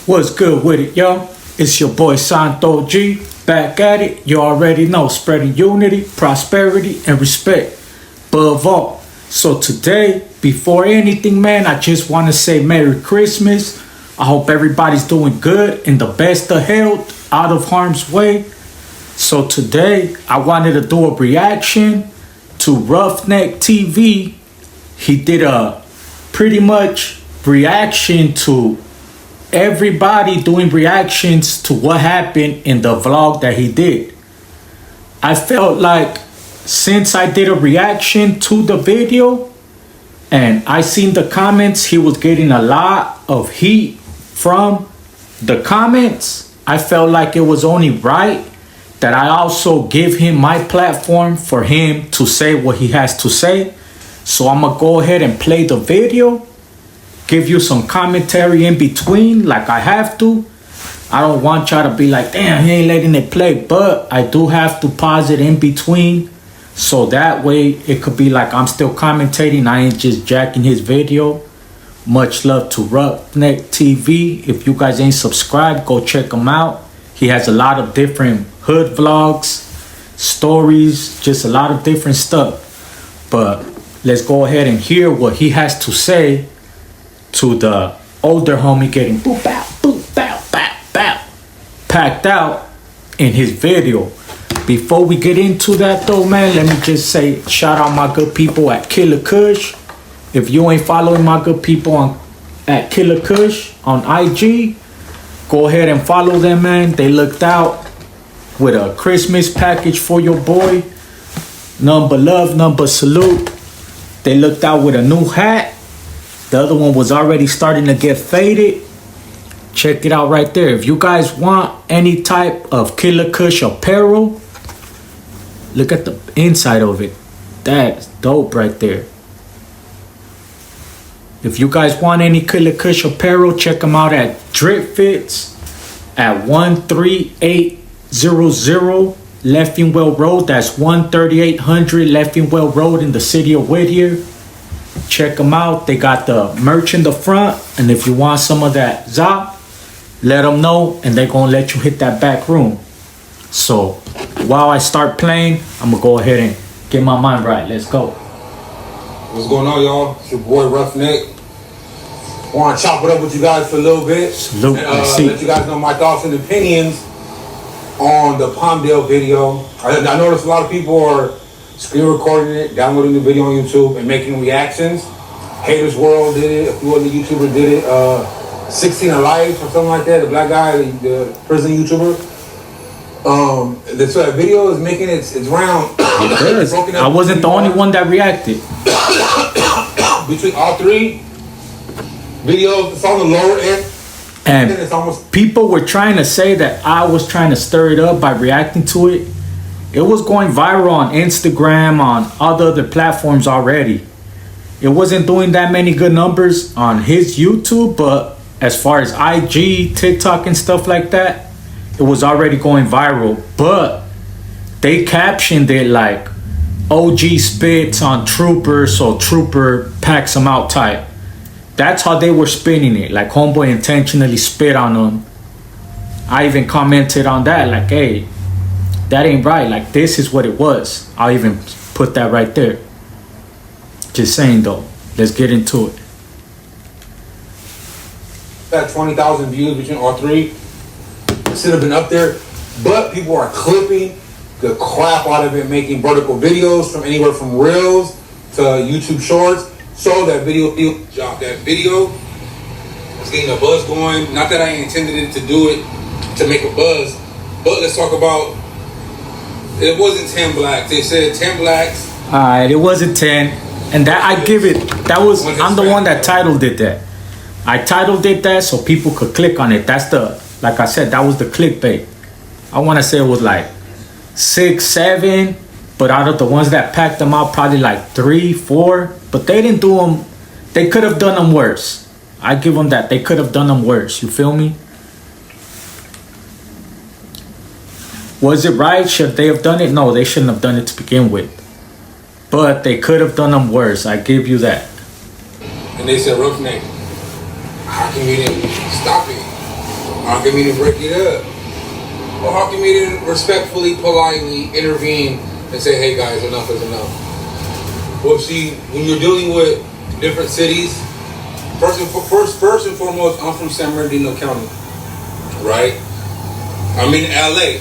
What's good with it, yo? It's your boy Santo G, back at it. You already know, spreading unity, prosperity, and respect above all. So today, before anything, man, I just want to say Merry Christmas. I hope everybody's doing good in the best of health, out of harm's way. So today, I wanted to do a reaction to RuffKneckTv. He did a pretty much reaction to everybody doing reactions to what happened in the vlog that he did. I felt like since I did a reaction to the video and I seen the comments, he was getting a lot of heat from the comments. I felt like it was only right that I also give him my platform for him to say what he has to say. So I'm gonna go ahead and play the video, give you some commentary in between like I have to. I don't want y'all to be like, damn, he ain't letting it play, but I do have to pause it in between so that way it could be like I'm still commentating. I ain't just jacking his video. Much love to RuffKneckTv. If you guys ain't subscribed, go check him out. He has a lot of different hood vlogs, stories, just a lot of different stuff. But let's go ahead and hear what he has to say to the older homie getting boop bow, boop bow, bow, bow, packed out in his video. Before we get into that though, man, let me just say shout out my good people at Killer Kush. If you ain't following my good people at Killer Kush on IG, go ahead and follow them, man. They looked out with a Christmas package for your boy. Number love, number salute. They looked out with a new hat. The other one was already starting to get faded. Check it out right there. If you guys want any type of Killer Kush apparel, look at the inside of it. That's dope right there. If you guys want any Killer Kush apparel, check them out at Drip Fits at 13800 Leffingwell Road. That's 13800 Leffingwell Road in the city of Whittier. Check them out. They got the merch in the front, and if you want some of that Zop, let them know and they're gonna let you hit that back room. So while I start playing, I'm gonna go ahead and get my mind right. Let's go. What's going on, y'all? It's your boy RuffKneck. Want to chop it up with you guys for a little bit. Salute. And, let you guys know my thoughts and opinions on the Palmdale video. I noticed a lot of people are screen recording it, downloading the video on YouTube, and making reactions. Haters World did it. A few other YouTubers did it. 16 Alive or something like that. The black guy, the prison YouTuber. So that video is making its round. I wasn't the only one that reacted. Between all three videos, it's on the lower end. And it's almost people were trying to say that I was trying to stir it up by reacting to it. It was going viral on Instagram, on other platforms already. It wasn't doing that many good numbers on his YouTube, but as far as IG, TikTok, and stuff like that, it was already going viral. But they captioned it like OG spits on Trooper, so Trooper packs him out type. That's how they were spinning it, like homeboy intentionally spit on him. I even commented on that, like, hey, that ain't right. Like, this is what it was. I'll even put that right there. Just saying, though. Let's get into it. Got 20,000 views between all three. It should have been up there. But people are clipping the crap out of it, making vertical videos from anywhere from Reels to YouTube Shorts. So that video is getting a buzz going. Not that I intended it to do it to make a buzz. But let's talk about, it wasn't 10 blacks. They said 10 blacks. Alright, it wasn't 10. And that I give it, I'm the one that titled it that. I titled it that so people could click on it. That's the, like I said, that was the clickbait. I want to say it was like 6, 7. But out of the ones that packed them out, probably like 3, 4. But they didn't do them They could have done them worse. I give them that. They could have done them worse. You feel me? Was it right? Should they have done it? No, they shouldn't have done it to begin with. But they could have done them worse. I give you that. And they said, Roughneck, how come you didn't stop it? How come you didn't break it up? Or how come you didn't respectfully, politely intervene and say, hey guys, enough is enough? Well, see, when you're dealing with different cities, first and foremost, I'm from San Bernardino County, right? I'm in LA.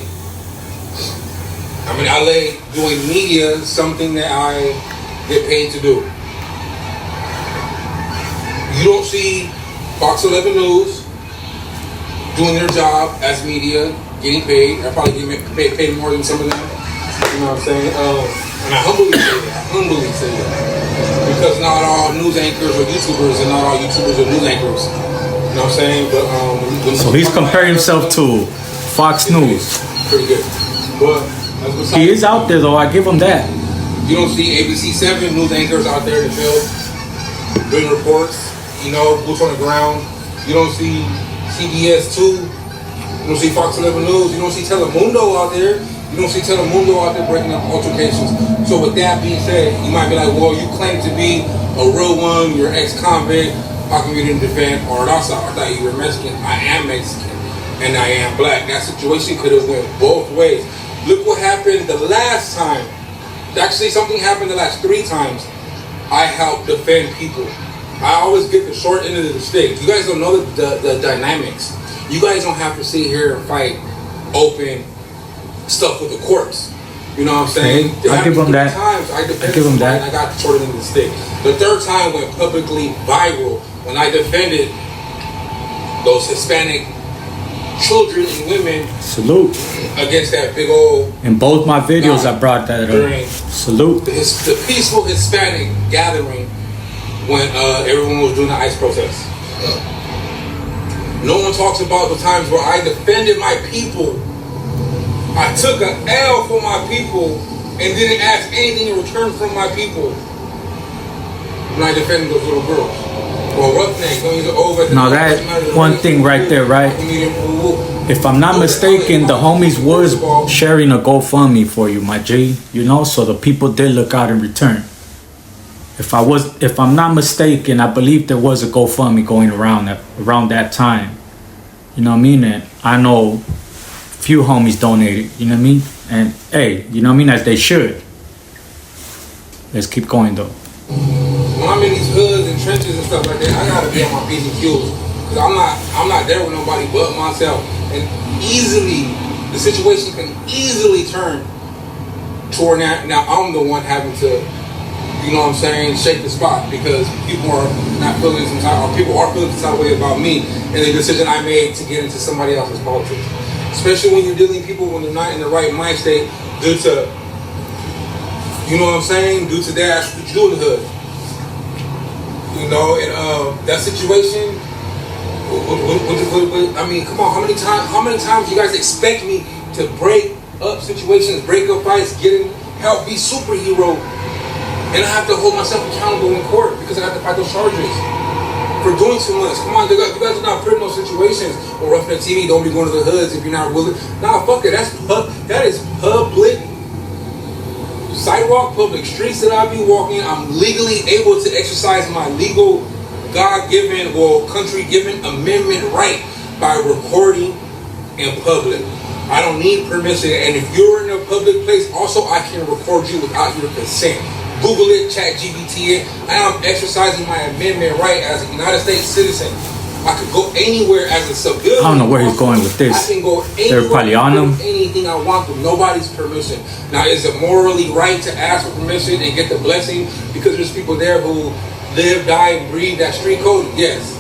I'm in LA doing media, something that I get paid to do. You don't see Fox 11 News doing their job as media, getting paid. I probably get paid more than some of them. You know what I'm saying? And I humbly say that. Because not all news anchors are YouTubers, and not all YouTubers are news anchors. You know what I'm saying? But so he's comparing himself to Fox News. Pretty good. But he is out there though. I give him that. You don't see ABC 7 news anchors out there in the field doing reports. You know, boots on the ground. You don't see CBS 2. You don't see Fox 11 News. You don't see Telemundo out there. You don't see Telemundo out there breaking up altercations. So with that being said, you might be like, well, you claim to be a real one. You're ex-convict. How come you didn't defend Raza? I thought you were Mexican. I am Mexican. And I am black. That situation could have went both ways. Look what happened the last time. Actually, something happened the last 3 times. I helped defend people. I always get the short end of the stick. You guys don't know the dynamics. You guys don't have to sit here and fight open stuff with the courts. You know what I'm saying? I give them that. I give them that. I got the short end of the stick. The 3rd time went publicly viral when I defended those Hispanic children and women. Salute. Against that big old. In both my videos, I brought that up. Salute. The peaceful Hispanic gathering when everyone was doing the ICE protest. No one talks about the times where I defended my people. I took an L for my people and didn't ask anything in return from my people when I defended those little girls. Well, Roughneck, don't use it over. Now that one thing right there, right? If I'm not mistaken, the homies was sharing a GoFundMe for you, my G. You know, so the people did look out in return. If I'm not mistaken, I believe there was a GoFundMe going around that time. You know what I mean? And I know few homies donated, you know what I mean? And hey, you know what I mean, as they should. Let's keep going though. When I'm in these hoods and trenches and stuff like that, I gotta be on my P's and Q's. Cause I'm not there with nobody but myself. And easily, the situation can easily turn toward that. Now I'm the one having to, you know what I'm saying, shake the spot because people are not feeling some type, or people are feeling some type of way about me and the decision I made to get into somebody else's politics. Especially when you're dealing with people when they're not in the right mind state due to, you know what I'm saying, due to that, what you do in the hood. You know, and that situation, I mean, come on, how many times you guys expect me to break up situations, break up fights, help be superhero, and I have to hold myself accountable in court because I have to fight those charges for doing too much. Come on, you guys are not putting those situations on RuffKneckTV. Don't be going to the hoods if you're not willing. Nah, fuck it. That is public sidewalk, public streets that I be walking. I'm legally able to exercise my legal, God-given or country-given amendment right by recording in public. I don't need permission, and if you're in a public place, also I can record you without your consent. Google it, ChatGPT it. I am exercising my amendment right as a United States citizen. I could go anywhere as a civilian. I don't know where he's going with this. I can go They're probably on him. Anything I want with nobody's permission. Now, is it morally right to ask for permission and get the blessing because there's people there who live, die, and breathe that street code? Yes,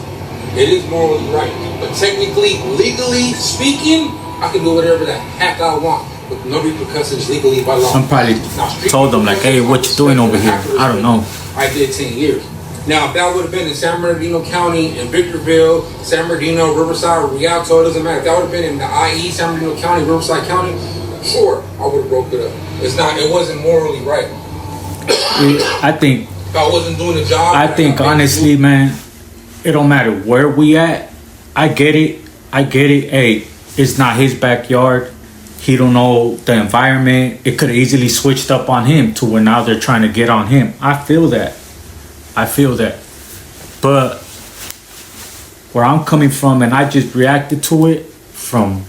it is morally right. But technically, legally speaking, I can do whatever the heck I want with no repercussions legally by law. Some probably told them like, hey, what you doing over here? I don't know. I did 10 years. Now, if that would have been in San Bernardino County, in Victorville, San Bernardino, Riverside, Rialto, it doesn't matter. If that would have been in the IE, San Bernardino County, Riverside County, sure, I would have broke it up. It wasn't morally right. I think If I wasn't doing the job, I think honestly, man, it don't matter where we at. I get it. Hey, it's not his backyard. He don't know the environment. It could have easily switched up on him to where now they're trying to get on him. I feel that. But where I'm coming from, and I just reacted to it from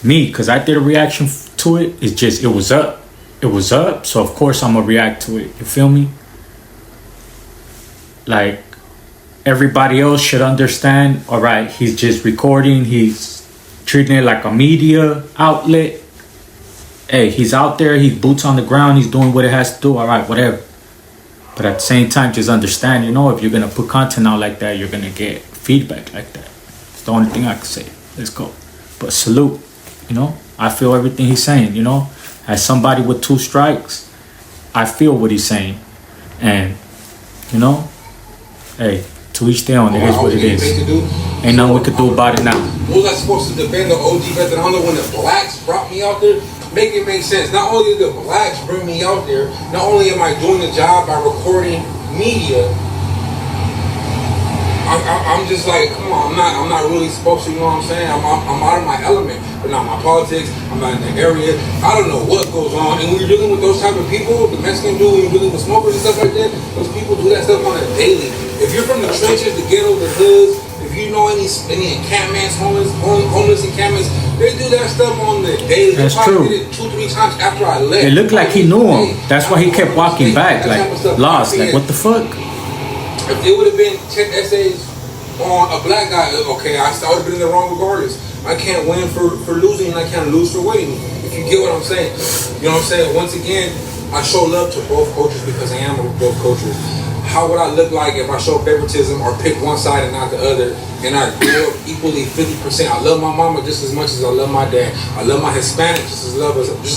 me, because I did a reaction to it. It's just, it was up. So of course I'm gonna react to it. You feel me? Like, everybody else should understand, all right, he's just recording. He's treating it like a media outlet. Hey, he's out there. He's boots on the ground. He's doing what it has to do. All right, whatever. But at the same time, just understand, if you're going to put content out like that, you're going to get feedback like that. It's the only thing I can say. Let's go. But salute, I feel everything he's saying, As somebody with 2 strikes, I feel what he's saying. And, hey, to each their own. It is what it is. Ain't nothing we could do about it now. Was I supposed to defend the OG veteran hunter when the blacks brought me out there? Make it make sense. Not only did the blacks bring me out there, not only am I doing the job by recording media, I'm just like, come on, I'm not really supposed to, you know what I'm saying? I'm out of my element. But not my politics, I'm not in the area. I don't know what goes on. And when you're dealing with those type of people, the Mexican dude, when you're dealing with smokers and stuff like that, those people do that stuff on a daily. If you're from the trenches, the ghetto, the hoods, if you know any encampments, homeless encampments, they do that stuff on the daily. That's true. Did it 2-3 times after I left. It looked like he knew him. That's why he kept walking back, like lost. Like, what the fuck? If it would have been 10 essays on a black guy, okay, I would have been in the wrong regardless. I can't win for losing, and I can't lose for winning. If you get what I'm saying. You know what I'm saying? Once again, I show love to both cultures because I am both cultures. How would I look like if I show favoritism or pick one side and not the other, and I grew up equally 50%? I love my mama just as much as I love my dad. I love my Hispanics just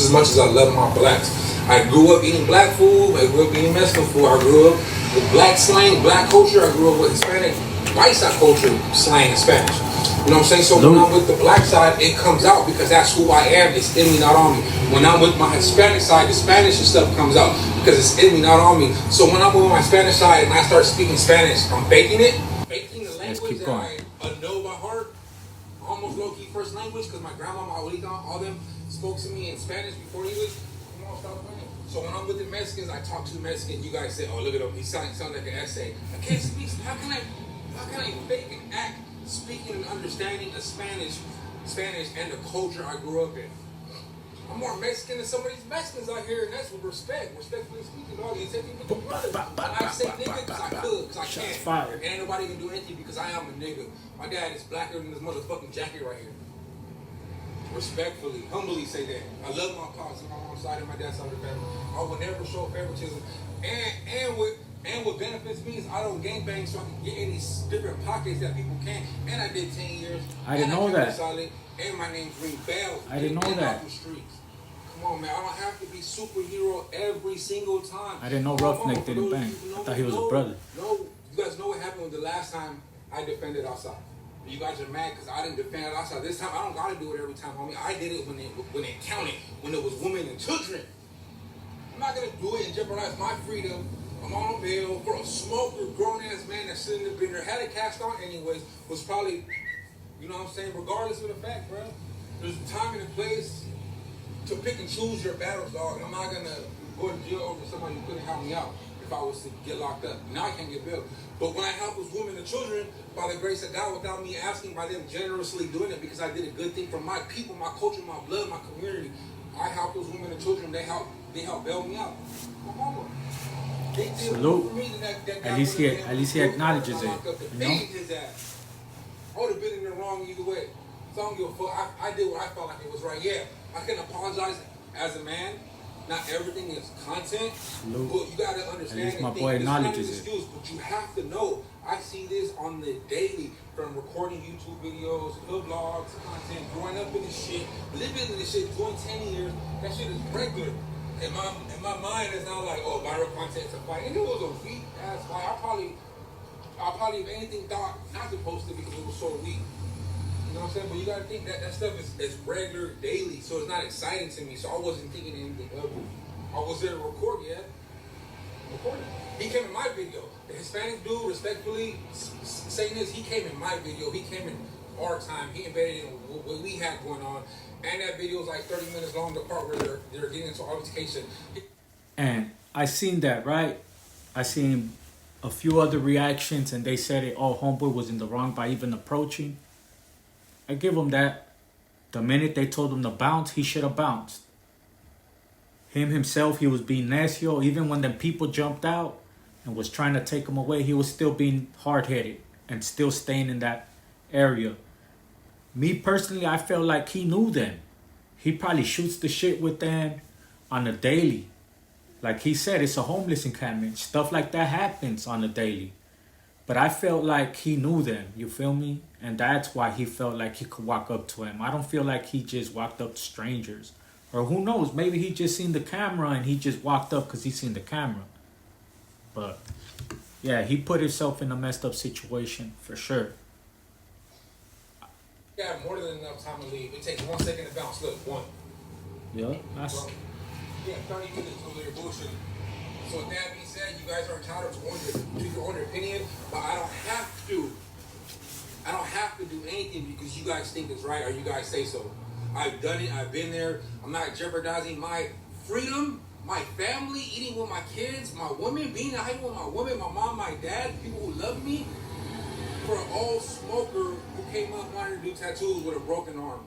as much as I love my blacks. I grew up eating black food. I grew up eating Mexican food. I grew up with black slang, black culture. I grew up with Hispanic, white side culture, slang, and Spanish. You know what I'm saying? So when I'm with the black side, it comes out because that's who I am. It's in me, not on me. When I'm with my Hispanic side, the Spanish and stuff comes out because it's in me, not on me. So when I'm with my Spanish side and I start speaking Spanish, I'm faking it. Faking the language that I know by heart. Almost low-key first language because my grandma, my abuelita, all them spoke to me in Spanish before English. Come on, stop playing. So when I'm with the Mexicans, I talk to Mexicans. You guys say, oh, look at him. He sounds like an essay. I can't speak. How can I fake and act speaking and understanding of Spanish and the culture I grew up in? I'm more Mexican than some of these Mexicans out here, and that's with respectfully speaking. Dog, you say people to brothers. I say nigga because I could, because I can. And ain't nobody can do anything because I am a nigga. My dad is blacker than this motherfucking jacket right here. Respectfully, humbly say that. I love my pops on my mom's side and my dad's side of the family. I will never show favoritism. And what benefits me is I don't gangbang so I can get in these different pockets that people can't. And I did 10 years. I didn't know that. Solid, and my name's Ring Bell. I didn't know that. Come on, man. I don't have to be superhero every single time. I didn't know RuffKneck didn't bang. I thought he was a brother. No, you guys know what happened with the last time I defended outside. You guys are mad because I didn't defend it outside. This time I don't gotta do it every time, homie. I did it when it counted, when it was women and children. I'm not gonna do it and jeopardize my freedom. I'm on bail for a smoker, grown ass man that shouldn't have been there. Had it cast on anyways, was probably, you know what I'm saying, regardless of the fact, bro. There's a time and a place to pick and choose your battles, dog. I'm not gonna go to jail over somebody who couldn't help me out if I was to get locked up. Now I can't get bail. But when I help those women and children, by the grace of God, without me asking, by them generously doing it, because I did a good thing for my people, my culture, my blood, my community, I help those women and children. They help bail me out. My mama. Salute. At least he acknowledges it. You know? I would have been in the wrong either way. So I don't give a fuck. I did what I felt like it was right. Yeah, I can apologize as a man. Not everything is content, Salute. but you gotta understand. At least my boy acknowledges it. Excuse, but you have to know. I see this on the daily, from recording YouTube videos, hood vlogs, content, growing up in this shit, living in this shit, doing 10 years. That shit is regular. In my mind, it's not like, oh, viral content's a fight. And it was a weak ass fight. I probably if anything thought not to post it because it was so weak. You know what I'm saying? But you gotta think that stuff is regular, daily, so it's not exciting to me. So I wasn't thinking anything of it. I was there to record, yeah. recording. He came in my video. The Hispanic dude, respectfully saying this, he came in my video. He came in our time. He embedded in what we had going on. And that video was like 30 minutes long, the part where they're getting into altercation. And I seen that, right? I seen a few other reactions, and they said it, oh, homeboy was in the wrong by even approaching. I give him that. The minute they told him to bounce, he should have bounced. Him himself, he was being nasty. Even when the people jumped out and was trying to take him away, he was still being hard-headed and still staying in that area. Me personally, I felt like he knew them. He probably shoots the shit with them on a daily. Like he said, it's a homeless encampment. Stuff like that happens on a daily. But I felt like he knew them, you feel me? And that's why he felt like he could walk up to him. I don't feel like he just walked up to strangers. Or who knows, maybe he just seen the camera and he just walked up because he seen the camera. But yeah, he put himself in a messed up situation for sure. Yeah, more than enough time to leave. It takes 1 second to bounce. Look, 1. Yeah, that's... Yeah, 30 minutes over your bullshit. So with that being said, you guys are entitled to your own opinion, but I don't have to. I don't have to do anything because you guys think it's right or you guys say so. I've done it. I've been there. I'm not jeopardizing my freedom, my family, eating with my kids, my woman, being at home with my woman, my mom, my dad, people who love me, for an old smoker who came up wanting to do tattoos with a broken arm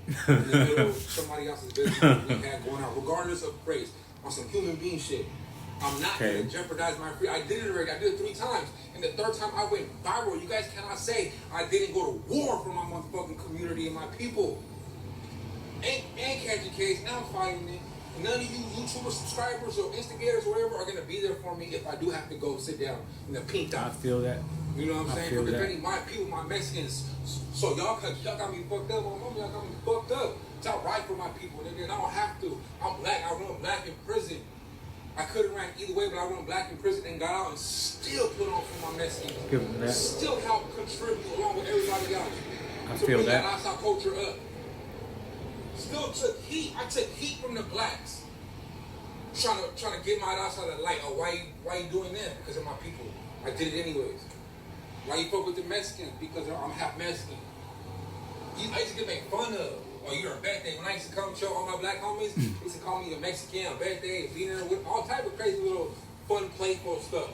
in the middle of somebody else's business we had going on, regardless of race, on some human being shit. I'm not going to jeopardize my freedom. I did it already. I did it 3 times. And the 3rd time I went viral. You guys cannot say I didn't go to war for my motherfucking community and my people. And catch a case. Now I'm fighting it. And none of you YouTuber subscribers or instigators or whatever are going to be there for me if I do have to go sit down in the pink dot. I feel that. You know what I'm saying? For defending my people, my Mexicans. So y'all got me fucked up. My mom, y'all got me fucked up. It's all right for my people, nigga. And I don't have to. I'm black. I run black in prison. I could have ran either way, but I run black in prison and got out and still put on for my Mexicans. Still help contribute along with everybody else. I feel that. That Raza culture up. Still took heat. I took heat from the blacks. Trying to get my Raza to light. Oh, why you doing that? Because of my people. I did it anyways. Why you fuck with the Mexicans? Because I'm half Mexican. I used to get made fun of. Oh, you're a bad day. When I used to come show all my black homies, they used to call me a Mexican, a bad day, a beaner, with all type of crazy little fun, playful stuff.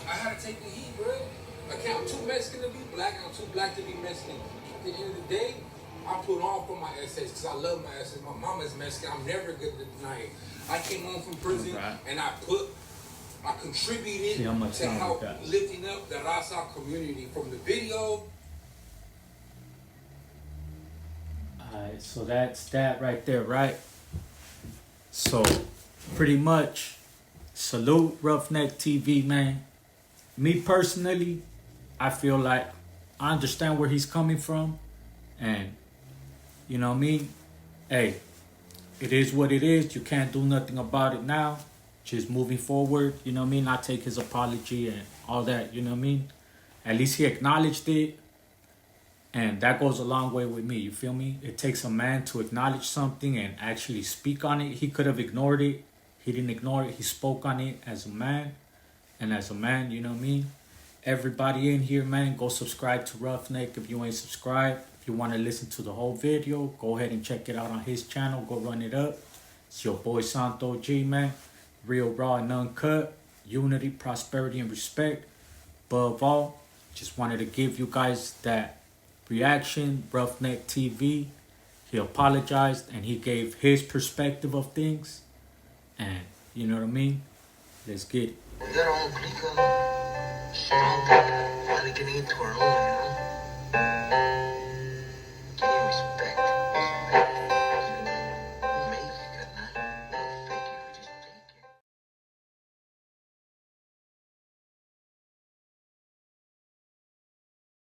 I had to take the heat, bro. I'm too Mexican to be black, I'm too black to be Mexican. At the end of the day, I put on for my essays because I love my essays. My mama's Mexican. I'm never going to deny it. I came home from prison and I contributed to help lifting up the Raza community from the video. Alright, so that's that right there, right? So, pretty much, salute RuffKneckTv, man. Me personally, I feel like I understand where he's coming from. And, you know what I mean? Hey, it is what it is. You can't do nothing about it now. Just moving forward, you know what I mean? I take his apology and all that, you know what I mean? At least he acknowledged it. And that goes a long way with me, you feel me? It takes a man to acknowledge something and actually speak on it. He could have ignored it. He didn't ignore it. He spoke on it as a man. And as a man, you know what I mean? Everybody in here, man, go subscribe to RuffKneck if you ain't subscribed. If you want to listen to the whole video, go ahead and check it out on his channel. Go run it up. It's your boy Santo G, man. Real, raw, and uncut. Unity, prosperity, and respect. Above all, just wanted to give you guys that reaction. RuffKneckTV, he apologized and he gave his perspective of things, and you know what I mean. Let's get it.